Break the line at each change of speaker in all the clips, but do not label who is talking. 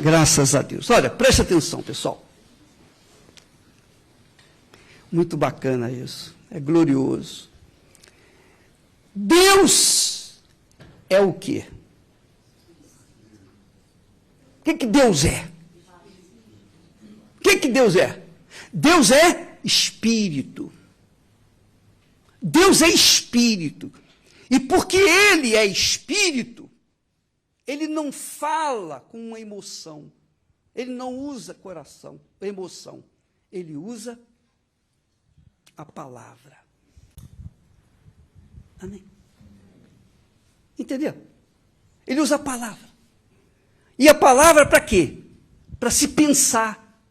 Graças a Deus. Olha, preste atenção, pessoal. Muito bacana isso. É glorioso. Deus é o quê? O que Deus é? O que Deus é? Deus é espírito. Deus é espírito. E porque ele é espírito, ele não fala com uma emoção. Ele não usa coração, emoção. Ele usa a palavra. Amém? Entendeu? Ele usa a palavra. E a palavra para quê? Para se pensar,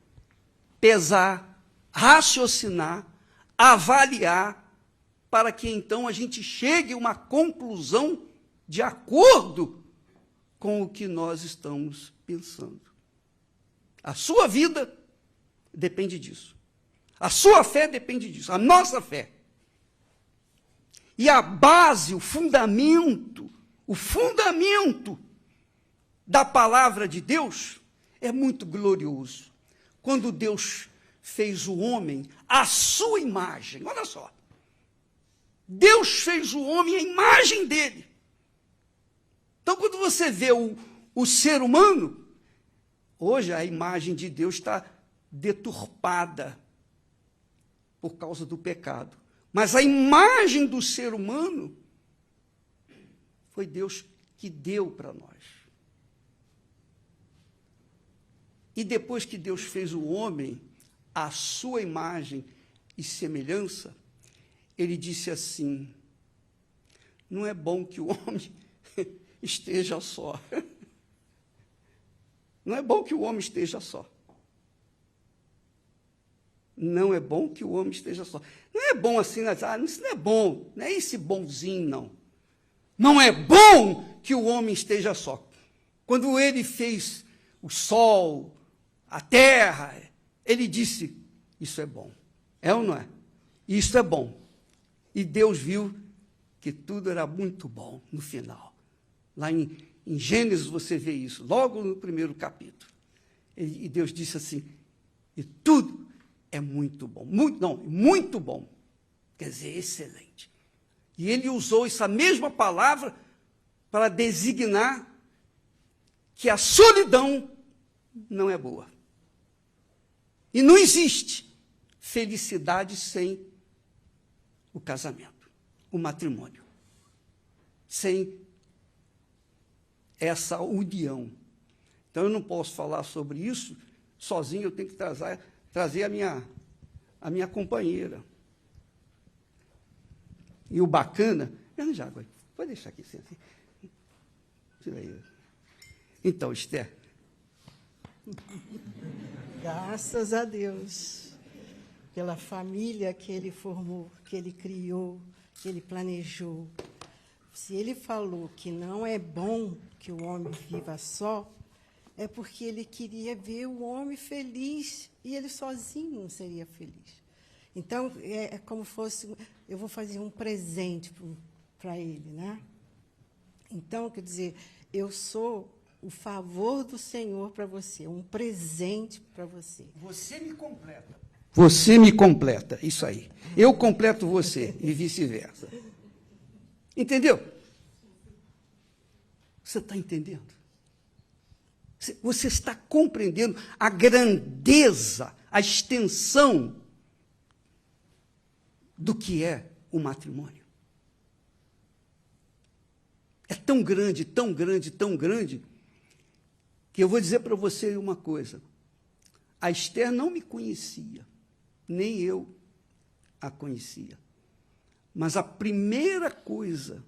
pesar, raciocinar, avaliar, para que então a gente chegue a uma conclusão de acordo com o que nós estamos pensando. A sua vida depende disso. A sua fé depende disso. A nossa fé. E a base, o fundamento da palavra de Deus é muito glorioso. Quando Deus fez o homem à sua imagem, olha só. Deus fez o homem à imagem dele. Então, quando você vê o ser humano, hoje a imagem de Deus está deturpada por causa do pecado. Mas a imagem do ser humano foi Deus que deu para nós. E depois que Deus fez o homem à sua imagem e semelhança, ele disse assim: não é bom que o homem esteja só. Não é bom que o homem esteja só. Não é bom que o homem esteja só. Não é bom assim, isso não é bom, não é esse bonzinho, não. Não é bom que o homem esteja só. Quando ele fez o sol, a terra, ele disse, isso é bom. É ou não é? Isso é bom. E Deus viu que tudo era muito bom no final. Lá em Gênesis você vê isso, logo no primeiro capítulo. E Deus disse assim, e tudo é muito bom. Muito bom. Quer dizer, excelente. E ele usou essa mesma palavra para designar que a solidão não é boa. E não existe felicidade sem o casamento, o matrimônio. Sem essa união. Então, eu não posso falar sobre isso sozinho, eu tenho que trazer a minha companheira. E o bacana... Já, pode deixar aqui, assim. Tira aí. Então, Esther.
Graças a Deus pela família que ele formou, que ele criou, que ele planejou. Se ele falou que não é bom que o homem viva só, é porque ele queria ver o homem feliz e ele sozinho não seria feliz. Então, é como fosse, eu vou fazer um presente para ele, né? Então, quer dizer, eu sou o favor do Senhor para você, um presente para você.
Você me completa. Você me completa, isso aí. Eu completo você e vice-versa. Entendeu? Você está entendendo? Você está compreendendo a grandeza, a extensão do que é o matrimônio? É tão grande, tão grande, tão grande, que eu vou dizer para você uma coisa. A Esther não me conhecia, nem eu a conhecia. Mas a primeira coisa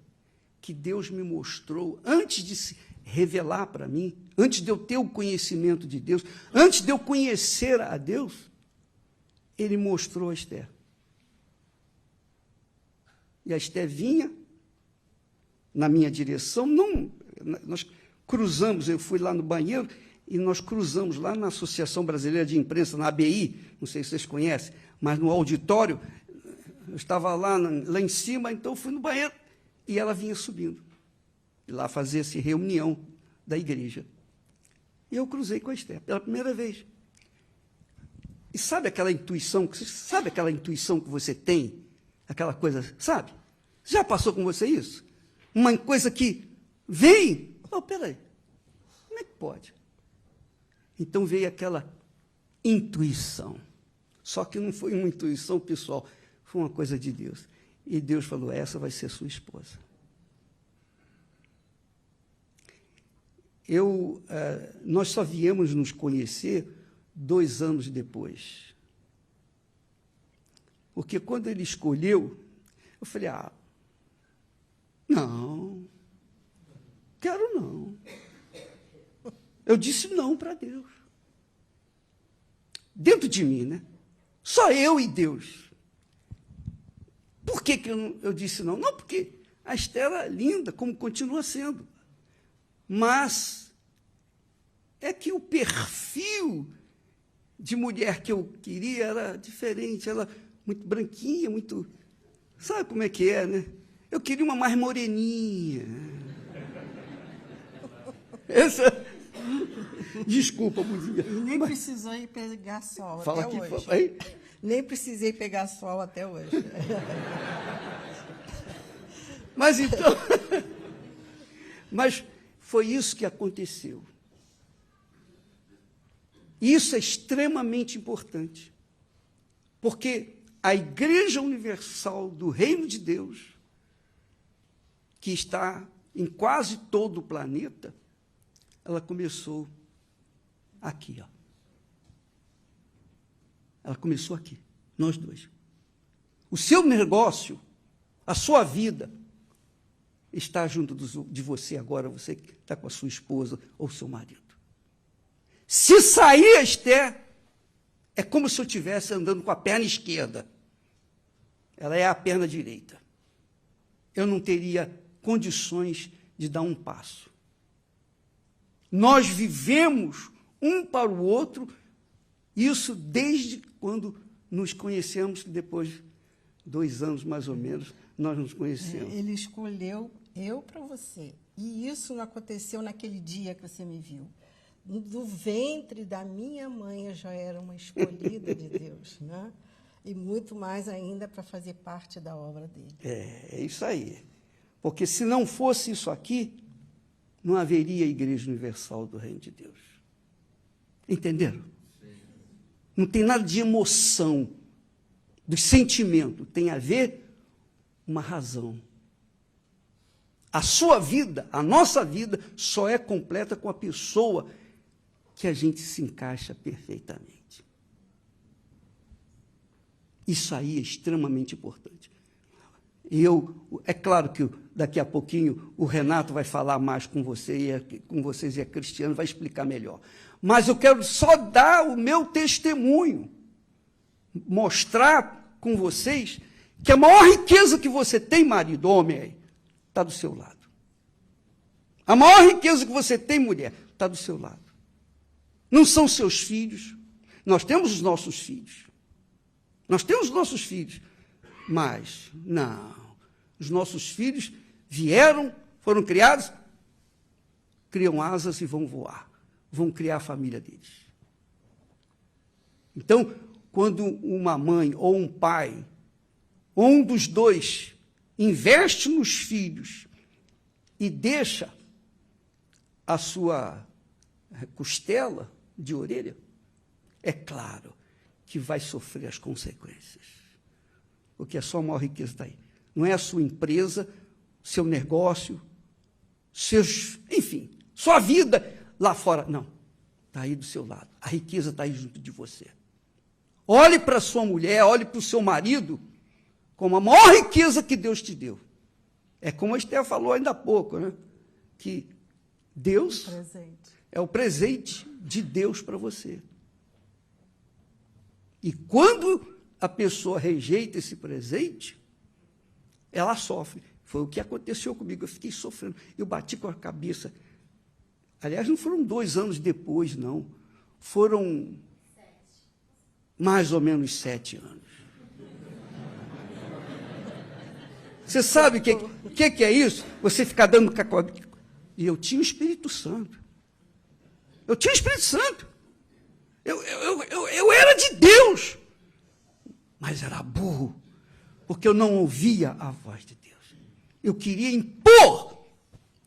que Deus me mostrou, antes de se revelar para mim, antes de eu ter o conhecimento de Deus, antes de eu conhecer a Deus, ele mostrou a Esther. E a Esther vinha na minha direção, nós cruzamos, eu fui lá no banheiro e nós cruzamos lá na Associação Brasileira de Imprensa, na ABI, não sei se vocês conhecem, mas no auditório, eu estava lá em cima, então fui no banheiro e ela vinha subindo. E lá fazia-se reunião da igreja. E eu cruzei com a Esther pela primeira vez. E sabe aquela intuição que você tem? Aquela coisa, sabe? Já passou com você isso? Uma coisa que vem. Oh, peraí, como é que pode? Então veio aquela intuição. Só que não foi uma intuição pessoal, foi uma coisa de Deus. E Deus falou, essa vai ser sua esposa. Nós só viemos nos conhecer 2 anos depois. Porque quando ele escolheu, eu falei, não, quero não. Eu disse não para Deus. Dentro de mim, né? Só eu e Deus. Por que eu disse não? Não, porque a Esther era linda, como continua sendo. Mas é que o perfil de mulher que eu queria era diferente. Ela muito branquinha, muito... Sabe como é que é, né? Eu queria uma mais moreninha. Desculpa, mulher.
Nem precisou ir pegar sol
Fala
até
aqui,
hoje.
aí.
Nem precisei pegar sol até hoje.
Mas então... Mas foi isso que aconteceu. Isso é extremamente importante. Porque a Igreja Universal do Reino de Deus, que está em quase todo o planeta, ela começou aqui, ó. Ela começou aqui, nós dois. O seu negócio, a sua vida, está junto de você agora, você que está com a sua esposa ou seu marido. Se sair a Esther, é como se eu estivesse andando com a perna esquerda. Ela é a perna direita. Eu não teria condições de dar um passo. Nós vivemos um para o outro, isso desde quando nos conhecemos, depois de 2 anos mais ou menos, nós nos conhecemos.
Ele escolheu eu para você. E isso não aconteceu naquele dia que você me viu. Do ventre da minha mãe eu já era uma escolhida de Deus, né? E muito mais ainda para fazer parte da obra dele.
É isso aí. Porque se não fosse isso aqui, não haveria Igreja Universal do Reino de Deus. Entenderam? Não tem nada de emoção, de sentimento. Tem a ver uma razão. A sua vida, a nossa vida, só é completa com a pessoa que a gente se encaixa perfeitamente. Isso aí é extremamente importante. É claro que daqui a pouquinho o Renato vai falar mais com vocês e a Cristiane vai explicar melhor. Mas eu quero só dar o meu testemunho, mostrar com vocês que a maior riqueza que você tem, marido, homem, está do seu lado. A maior riqueza que você tem, mulher, está do seu lado. Não são seus filhos. Nós temos os nossos filhos. Nós temos os nossos filhos. Mas, não. Os nossos filhos vieram, foram criados, criam asas e vão voar. Vão criar a família deles. Então, quando uma mãe ou um pai, ou um dos dois, investe nos filhos e deixa a sua costela de orelha, é claro que vai sofrer as consequências. Porque a sua maior riqueza está aí. Não é a sua empresa, seu negócio, enfim, sua vida lá fora. Não, está aí do seu lado. A riqueza está aí junto de você. Olhe para a sua mulher, olhe para o seu marido, como a maior riqueza que Deus te deu. É como a Esther falou ainda há pouco, né? Que Deus é o presente de Deus para você. E quando a pessoa rejeita esse presente, ela sofre. Foi o que aconteceu comigo, eu fiquei sofrendo. Eu bati com a cabeça. Aliás, não foram 2 anos depois, não. Foram mais ou menos 7 anos. Você sabe o que é isso? Você ficar dando cacau. E eu tinha o Espírito Santo. Eu tinha o Espírito Santo. Eu era de Deus. Mas era burro, porque eu não ouvia a voz de Deus. Eu queria impor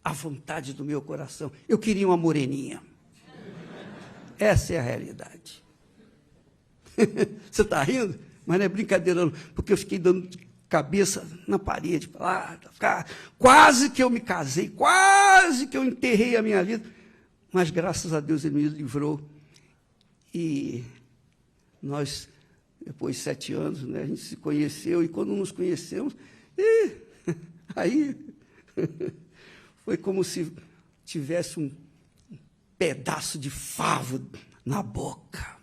a vontade do meu coração. Eu queria uma moreninha. Essa é a realidade. Você está rindo? Mas não é brincadeira, não, porque eu fiquei dando cabeça na parede, quase que eu me casei, quase que eu enterrei a minha vida, mas graças a Deus ele me livrou. E nós, depois de 7 anos, né, a gente se conheceu, e quando nos conhecemos, aí foi como se tivesse um pedaço de favo na boca.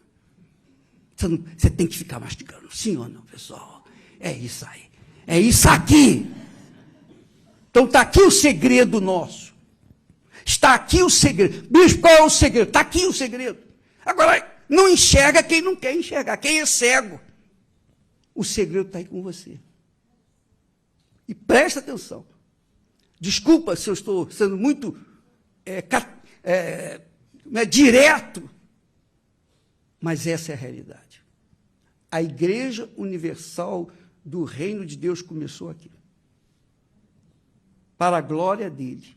Você tem que ficar mastigando, sim ou não, pessoal? É isso aí. É isso aqui. Então está aqui o segredo nosso. Está aqui o segredo. Bispo, qual é o segredo? Está aqui o segredo. Agora, não enxerga quem não quer enxergar, quem é cego. O segredo está aí com você. E presta atenção. Desculpa se eu estou sendo muito direto, mas essa é a realidade. A Igreja Universal do Reino de Deus começou aqui, para a glória dele.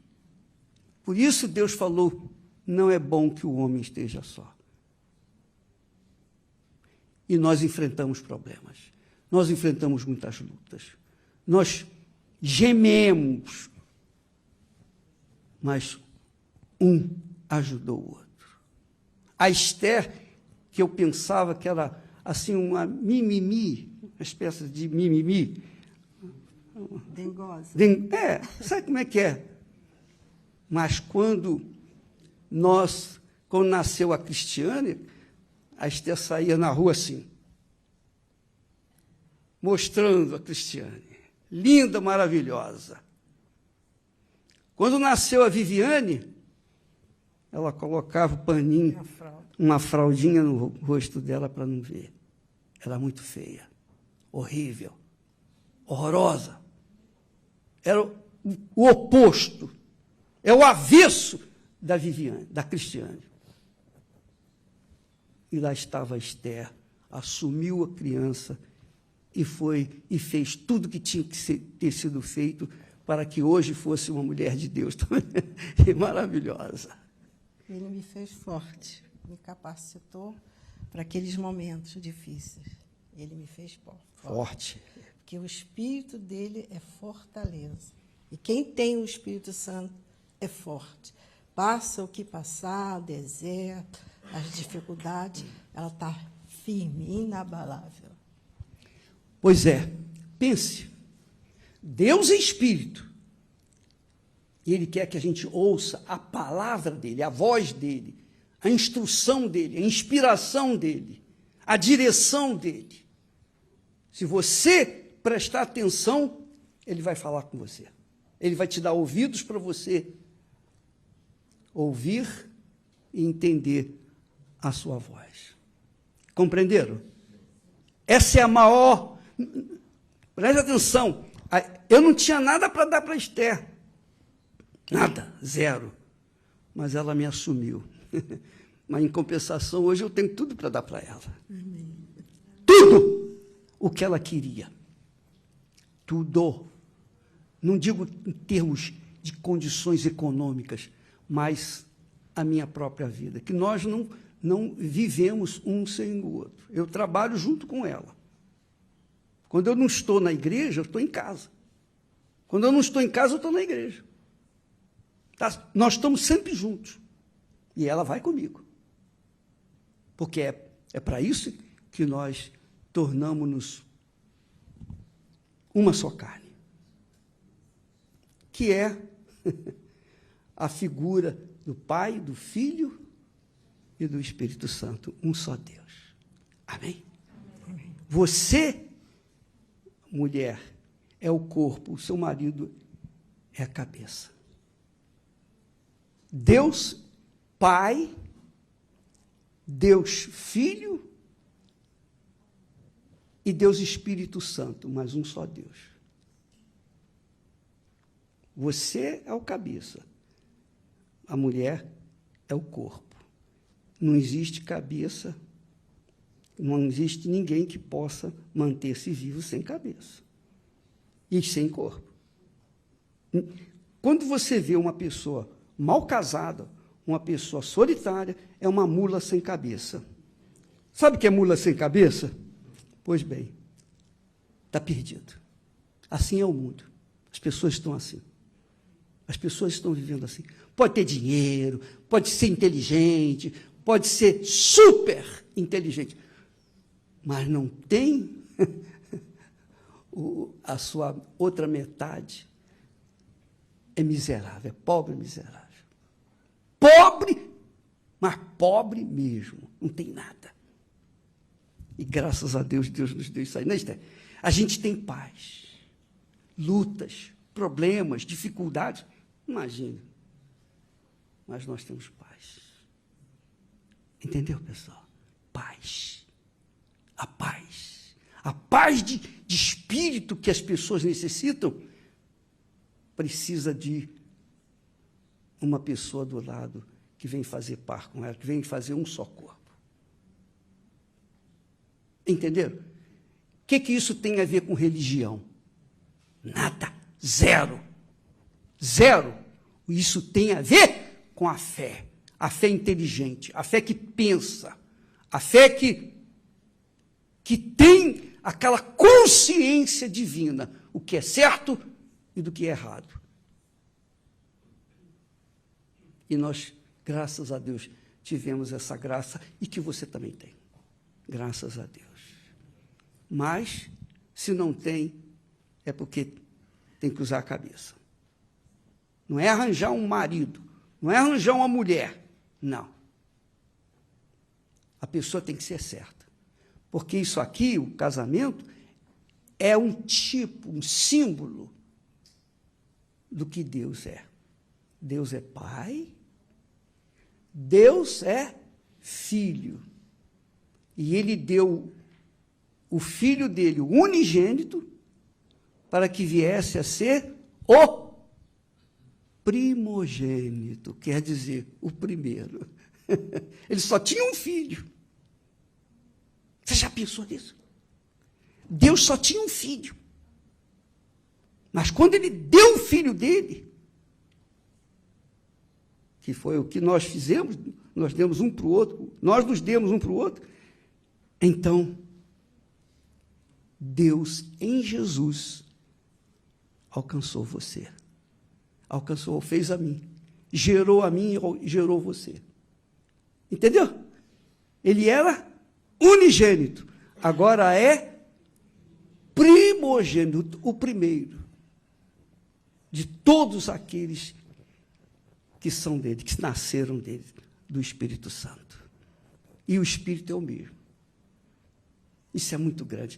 Por isso Deus falou, não é bom que o homem esteja só. E nós enfrentamos problemas, nós enfrentamos muitas lutas, nós gememos, mas um ajudou o outro. A Esther, que eu pensava que era assim uma mimimi, uma espécie de mimimi.
Dengosa.
Sabe como é que é? Mas quando nasceu a Cristiane, a Esther saía na rua assim, mostrando a Cristiane, linda, maravilhosa. Quando nasceu a Viviane, ela colocava o paninho, uma fraldinha no rosto dela para não ver. Era muito feia, horrível, horrorosa. Era o oposto, é o avesso da Viviane, da Cristiane. E lá estava a Esther, assumiu a criança e fez tudo que tinha que ter sido feito para que hoje fosse uma mulher de Deus também, e maravilhosa.
Ele me fez forte, me capacitou para aqueles momentos difíceis. Ele me fez forte. Porque o Espírito dele é fortaleza. E quem tem o Espírito Santo é forte. Passa o que passar, o deserto, as dificuldades, ela está firme, inabalável.
Pois é, pense, Deus é Espírito. E Ele quer que a gente ouça a palavra dEle, a voz dEle, a instrução dEle, a inspiração dEle, a direção dEle. Se você prestar atenção, Ele vai falar com você. Ele vai te dar ouvidos para você ouvir e entender a sua voz. Compreenderam? Essa é a maior... Preste atenção, eu não tinha nada para dar para Esther. Nada, zero. Mas ela me assumiu. Mas, em compensação, hoje eu tenho tudo para dar para ela. Amém. Tudo o que ela queria. Tudo. Não digo em termos de condições econômicas, mas a minha própria vida. Que nós não vivemos um sem o outro. Eu trabalho junto com ela. Quando eu não estou na igreja, eu estou em casa. Quando eu não estou em casa, eu estou na igreja. Tá? Nós estamos sempre juntos. E ela vai comigo. Porque é para isso que nós tornamos-nos uma só carne. Que é a figura do Pai, do Filho e do Espírito Santo. Um só Deus. Amém? Amém. Você, mulher, é o corpo, o seu marido é a cabeça. Deus Pai, Deus Filho e Deus Espírito Santo, mas um só Deus. Você é o cabeça, a mulher é o corpo. não existe cabeça, não existe ninguém que possa manter-se vivo sem cabeça e sem corpo. Quando você vê uma pessoa mal casada, uma pessoa solitária, é uma mula sem cabeça. Sabe o que é mula sem cabeça? Pois bem, está perdido. Assim é o mundo. As pessoas estão assim. As pessoas estão vivendo assim. Pode ter dinheiro, pode ser inteligente, pode ser super inteligente, mas não tem a sua outra metade. É miserável, é pobre miserável. Pobre, mas pobre mesmo, não tem nada. E graças a Deus, Deus nos deu isso aí. Né, Esther? A gente tem paz, lutas, problemas, dificuldades. Imagine, mas nós temos paz. Entendeu, pessoal? Paz. A paz. A paz de espírito que as pessoas necessitam precisa de uma pessoa do lado que vem fazer par com ela, que vem fazer um só corpo. Entenderam? O que isso tem a ver com religião? Nada. Zero. Zero. Isso tem a ver com a fé inteligente, a fé que pensa, a fé que tem aquela consciência divina, o que é certo e do que é errado. E nós, graças a Deus, tivemos essa graça e que você também tem. Graças a Deus. Mas, se não tem, é porque tem que usar a cabeça. Não é arranjar um marido, não é arranjar uma mulher, não. A pessoa tem que ser certa. Porque isso aqui, o casamento, é um tipo, um símbolo do que Deus é. Deus é Pai, Deus é Filho. E Ele deu o Filho dele, o unigênito, para que viesse a ser o primogênito, quer dizer, o primeiro. Ele só tinha um filho. Você já pensou nisso? Deus só tinha um filho. Mas quando ele deu o filho dele, que foi o que nós fizemos, nós demos um para o outro, nós nos demos um para o outro, então, Deus em Jesus alcançou você. Alcançou, fez a mim, gerou a mim e gerou você. Entendeu? Ele era unigênito, agora é primogênito, o primeiro de todos aqueles que são dele, que nasceram dele, do Espírito Santo. E o Espírito é o mesmo. Isso é muito grande.